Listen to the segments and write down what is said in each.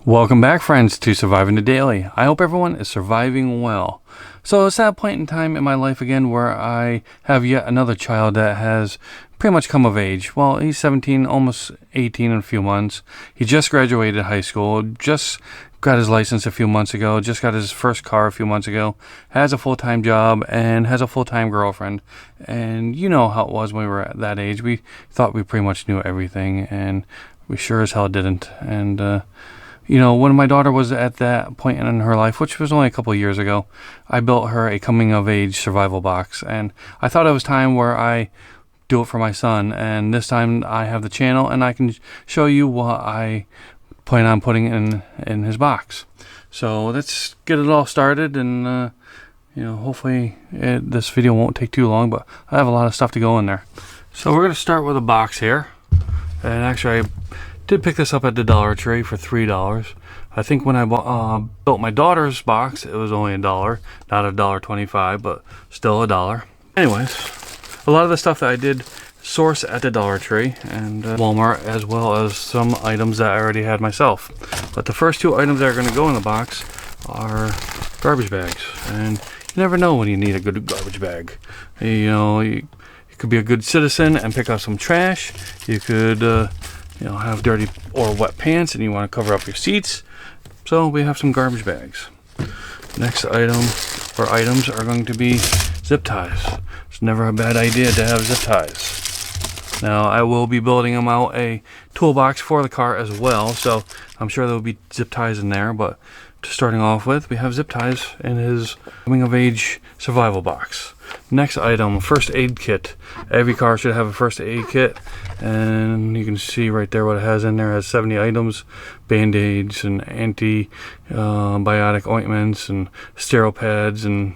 Welcome back, friends, to Surviving the Daily. I hope everyone is surviving well. So it's that point in time in my life again where I have yet another child that has pretty much come of age. Well, he's 17, almost 18 in a few months. He just graduated high school, just got his license a few months ago, just got his first car a few months ago, has a full-time job, and has a full-time girlfriend. And you know how it was when we were at that age. We thought we pretty much knew everything, and we sure as hell didn't. And, you know, when my daughter was at that point in her life, which was only a couple of years ago, I built her a coming-of-age survival box. And I thought it was time where I do it for my son. And this time I have the channel, and I can show you what I plan on putting in his box. So let's get it all started. And, you know, hopefully this video won't take too long, but I have a lot of stuff to go in there. So we're going to start with a box here. And actually, I did pick this up at the Dollar Tree for $3. I think when I built my daughter's box, it was only $1, not $1.25, but still $1. Anyways, a lot of the stuff that I did source at the Dollar Tree and Walmart, as well as some items that I already had myself. But the first two items that are going to go in the box are garbage bags, and you never know when you need a good garbage bag. You know, you could be a good citizen and pick up some trash. You could you know, have dirty or wet pants and you want to cover up your seats. So we have some garbage bags. Next item or items are going to be zip ties. It's never a bad idea to have zip ties. Now I will be building them out a toolbox for the car as well, so I'm sure there will be zip ties in there, but starting off with, we have zip ties in his coming of age survival box. Next item, first aid kit. Every car should have a first aid kit, and you can see right there what it has in there. It has 70 items, band-aids and antibiotic ointments and sterile pads, and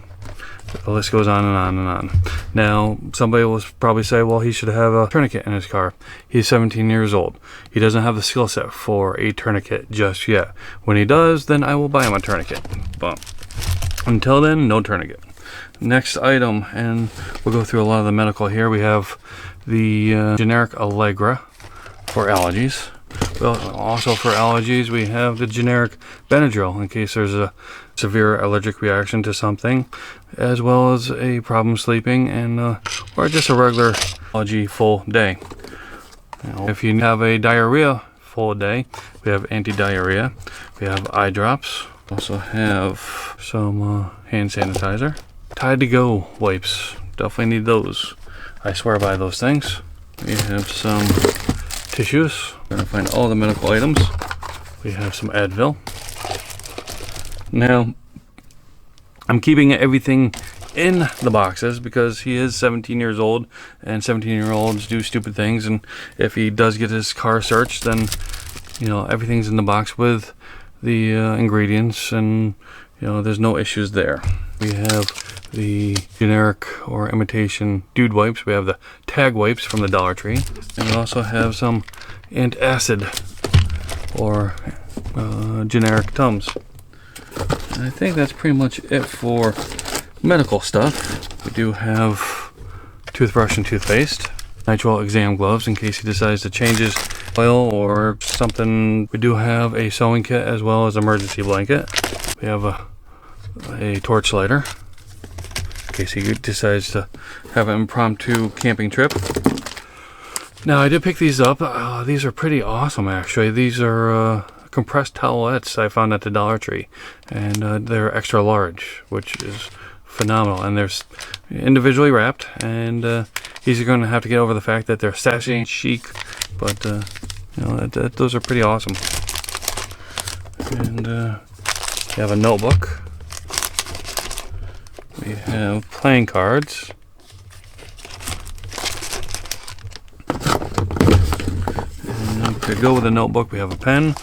the list goes on and on and on. Now, somebody will probably say, well, he should have a tourniquet in his car. He's 17 years old. He doesn't have the skill set for a tourniquet just yet. When he does, then I will buy him a tourniquet. But until then, no tourniquet. Next item, and we'll go through a lot of the medical here. We have the generic Allegra for allergies. Well, also for allergies, we have the generic Benadryl in case there's a severe allergic reaction to something, as well as a problem sleeping, and or just a regular allergy full day. Now, if you have a diarrhea full day, we have anti-diarrhea. We have eye drops. Also have some hand sanitizer. Tide to go wipes. Definitely need those. I swear by those things. We have some tissues. We're gonna find all the medical items. We have some Advil. Now, I'm keeping everything in the boxes because he is 17 years old, and 17-year-olds do stupid things, and if he does get his car searched, then, you know, everything's in the box with the ingredients, and, you know, there's no issues there. We have the generic or imitation dude wipes. We have the tag wipes from the Dollar Tree, and we also have some antacid or generic Tums. And I think that's pretty much it for medical stuff. We do have toothbrush and toothpaste, nitrile exam gloves in case he decides to change his oil or something. We do have a sewing kit as well as emergency blanket. We have a torch lighter in case he decides to have an impromptu camping trip. Now, I did pick these up. These are pretty awesome, actually. These are compressed towelettes I found at the Dollar Tree, and they're extra large, which is phenomenal. And they're individually wrapped, and he's going to have to get over the fact that they're sassy and chic, but you know, those are pretty awesome. And we have a notebook. We have playing cards. And to go with the notebook, we have a pen.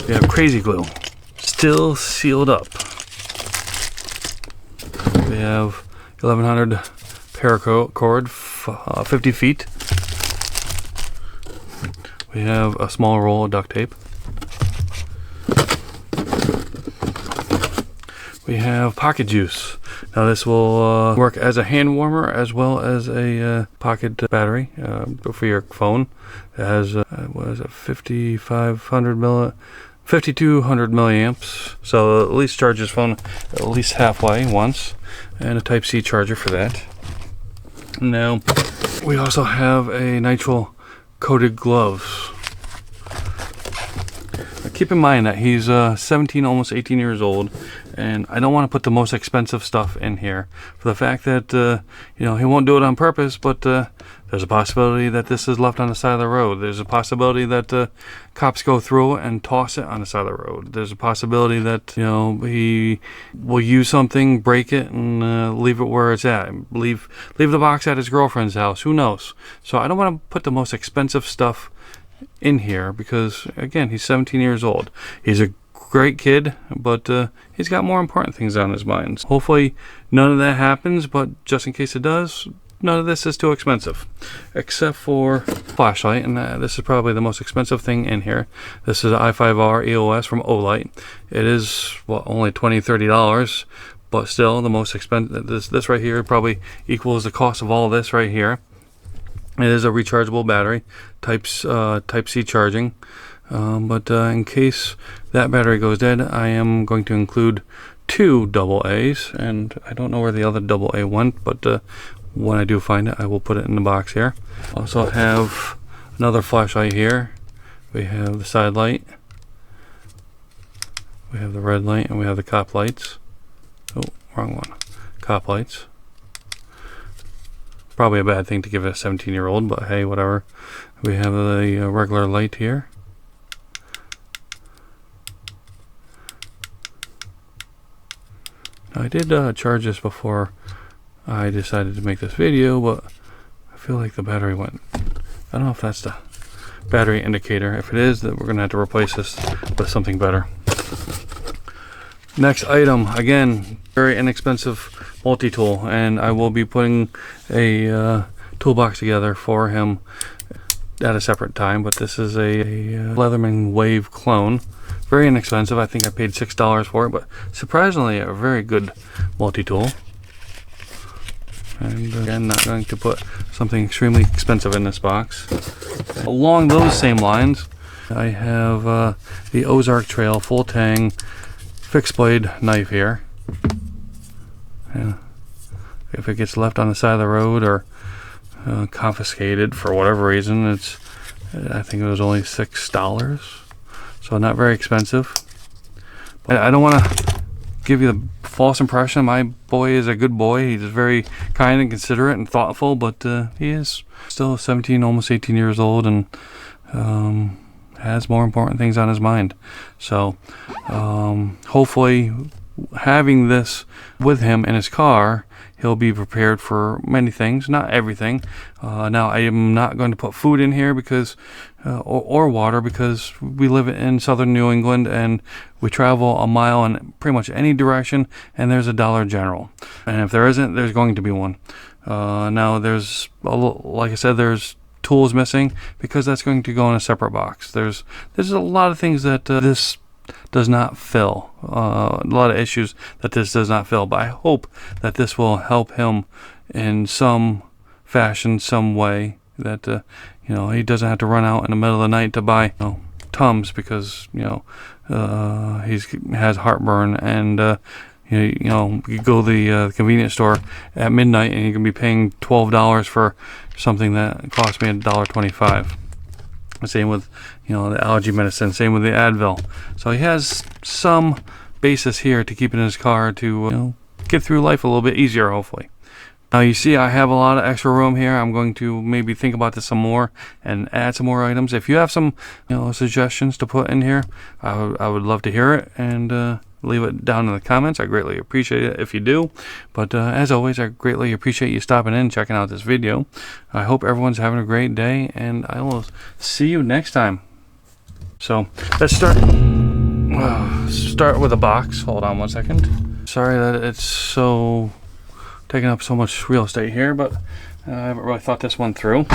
We have crazy glue, still sealed up. We have 1100 paracord, 50 feet. We have a small roll of duct tape. We have pocket juice. Now this will work as a hand warmer as well as a pocket battery for your phone. It has what is it, 5200 milliamps, so at least charge his phone at least halfway once, and a Type-C charger for that. Now we also have a nitrile coated gloves. Keep in mind that he's 17, almost 18 years old, and I don't want to put the most expensive stuff in here for the fact that he won't do it on purpose, but there's a possibility that this is left on the side of the road. There's a possibility that cops go through it and toss it on the side of the road. There's a possibility that he will use something, break it, and leave it where it's at. Leave the box at his girlfriend's house. Who knows? So I don't want to put the most expensive stuff in here because, again, he's 17 years old. He's a great kid, but he's got more important things on his mind. Hopefully none of that happens, but just in case it does, none of this is too expensive, except for flashlight, and this is probably the most expensive thing in here. This is an i5R EOS from Olight. It is only $20-$30, but still the most expensive. This right here probably equals the cost of all this right here. It is a rechargeable battery, Type-C charging, but in case that battery goes dead, I am going to include 2 AA's, and I don't know where the other AA went, but when I do find it, I will put it in the box here. Also have another flashlight here. We have the side light, we have the red light, and we have the cop lights. Oh, wrong one. Cop lights. Probably a bad thing to give a 17-year-old, but hey, whatever. We have the regular light here. Now, I did charge this before I decided to make this video, but I feel like the battery went. I don't know if that's the battery indicator. If it is, then we're going to have to replace this with something better. Next item, again, very inexpensive multi-tool, and I will be putting a toolbox together for him at a separate time, but this is a Leatherman Wave clone. Very inexpensive. I think I paid $6 for it, but surprisingly a very good multi-tool. And again, not going to put something extremely expensive in this box. Along those same lines, I have the Ozark Trail full tang fixed blade knife here. Yeah. If it gets left on the side of the road or confiscated for whatever reason, I think it was only $6, so not very expensive. But I don't want to give you the false impression my boy is a good boy. He's very kind and considerate and thoughtful, but he is still 17, almost 18 years old, and has more important things on his mind. So hopefully having this with him in his car, he'll be prepared for many things, not everything. Now I am not going to put food in here because or water, because we live in southern New England and we travel a mile in pretty much any direction, and there's a Dollar General, and if there isn't, there's going to be one. Now there's like I said, there's tools missing because that's going to go in a separate box. There's a lot of things that this does not fill, a lot of issues that this does not fill, but I hope that this will help him in some fashion, some way, that he doesn't have to run out in the middle of the night to buy Tums because he has heartburn, and you go to the convenience store at midnight and you can be paying $12 for something that cost me $1.25. Same with the allergy medicine, same with the Advil. So he has some basis here to keep in his car to get through life a little bit easier, hopefully. Now you see I have a lot of extra room here. I'm going to maybe think about this some more and add some more items. If you have some suggestions to put in here, I would love to hear it, and leave it down in the comments. I greatly appreciate it if you do. But as always, I greatly appreciate you stopping in and checking out this video. I hope everyone's having a great day, and I will see you next time. So let's start with a box. Hold on one second. Sorry that it's taking up so much real estate here, but I haven't really thought this one through.